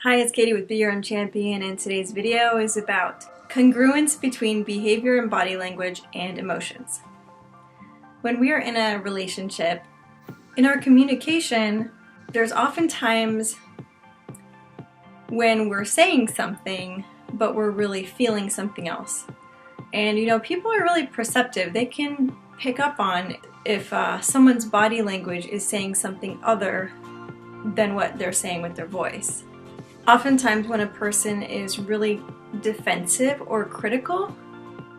Hi, it's Katie with BYOC Champion, and today's video is about congruence between behavior and body language and emotions. When we are in a relationship, in our communication, there's often times when we're saying something, but we're really feeling something else. And people are really perceptive. They can pick up on if someone's body language is saying something other than what they're saying with their voice. Oftentimes when a person is really defensive or critical,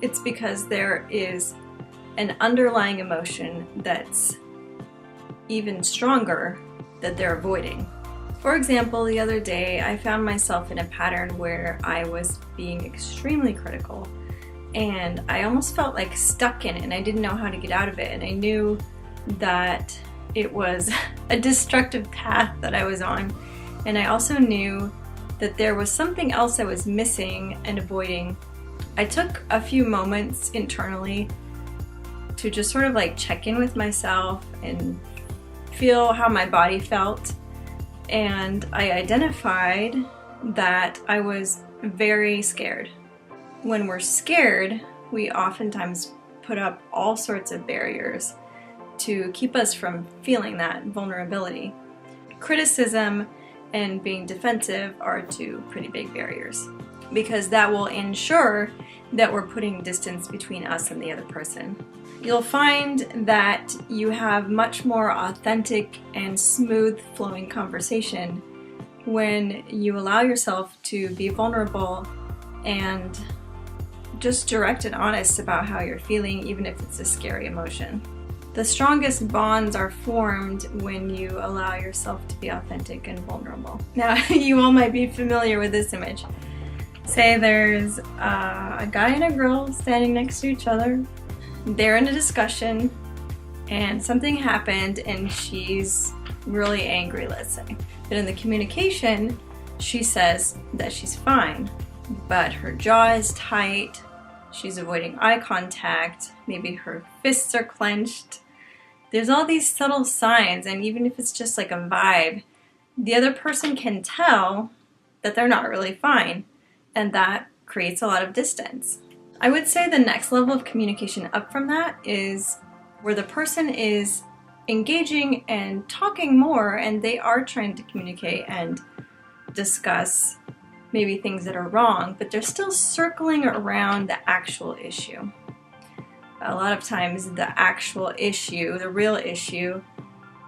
it's because there is an underlying emotion that's even stronger that they're avoiding. For example, the other day I found myself in a pattern where I was being extremely critical and I almost felt like stuck in it and I didn't know how to get out of it, and I knew that it was a destructive path that I was on, and I also knew that there was something else I was missing and avoiding. I took a few moments internally to just sort of like check in with myself and feel how my body felt, and I identified that I was very scared. When we're scared, we oftentimes put up all sorts of barriers to keep us from feeling that vulnerability. Criticism and being defensive are two pretty big barriers, because that will ensure that we're putting distance between us and the other person. You'll find that you have much more authentic and smooth flowing conversation when you allow yourself to be vulnerable and just direct and honest about how you're feeling, even if it's a scary emotion. The strongest bonds are formed when you allow yourself to be authentic and vulnerable. Now, you all might be familiar with this image. Say there's a guy and a girl standing next to each other. They're in a discussion and something happened and she's really angry, let's say. But in the communication, she says that she's fine, but her jaw is tight, she's avoiding eye contact, maybe her fists are clenched. There's all these subtle signs, and even if it's just like a vibe, the other person can tell that they're not really fine, and that creates a lot of distance. I would say the next level of communication up from that is where the person is engaging and talking more, and they are trying to communicate and discuss maybe things that are wrong, but they're still circling around the actual issue. A lot of times the actual issue, the real issue,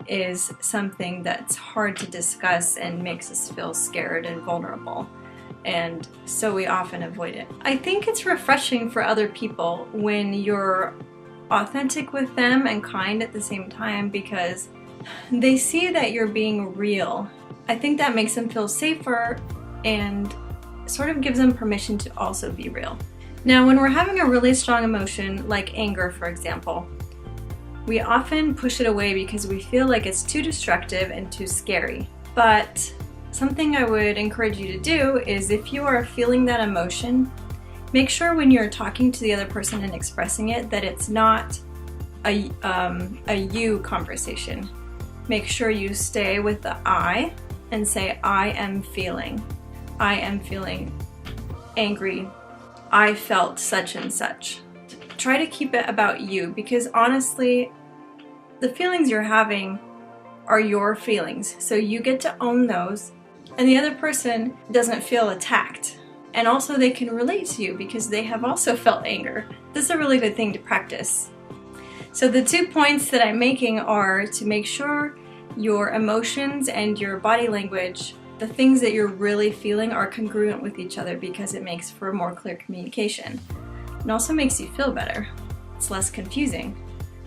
is something that's hard to discuss and makes us feel scared and vulnerable, and so we often avoid it. I think it's refreshing for other people when you're authentic with them and kind at the same time, because they see that you're being real. I think that makes them feel safer and sort of gives them permission to also be real. Now, when we're having a really strong emotion, like anger for example, we often push it away because we feel like it's too destructive and too scary. But something I would encourage you to do is, if you are feeling that emotion, make sure when you're talking to the other person and expressing it that it's not a you conversation. Make sure you stay with the I and say, I am feeling angry. I felt such and such. Try to keep it about you, because honestly, the feelings you're having are your feelings. So you get to own those, and the other person doesn't feel attacked. And also they can relate to you because they have also felt anger. This is a really good thing to practice. So the 2 points that I'm making are to make sure your emotions and your body language, the things that you're really feeling, are congruent with each other, because it makes for more clear communication. It also makes you feel better. It's less confusing.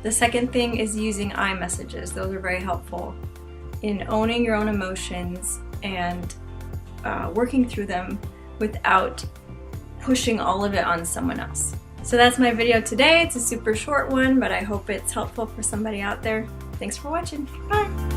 The second thing is using I messages. Those are very helpful in owning your own emotions and working through them without pushing all of it on someone else. So that's my video today. It's a super short one, but I hope it's helpful for somebody out there. Thanks for watching. Bye!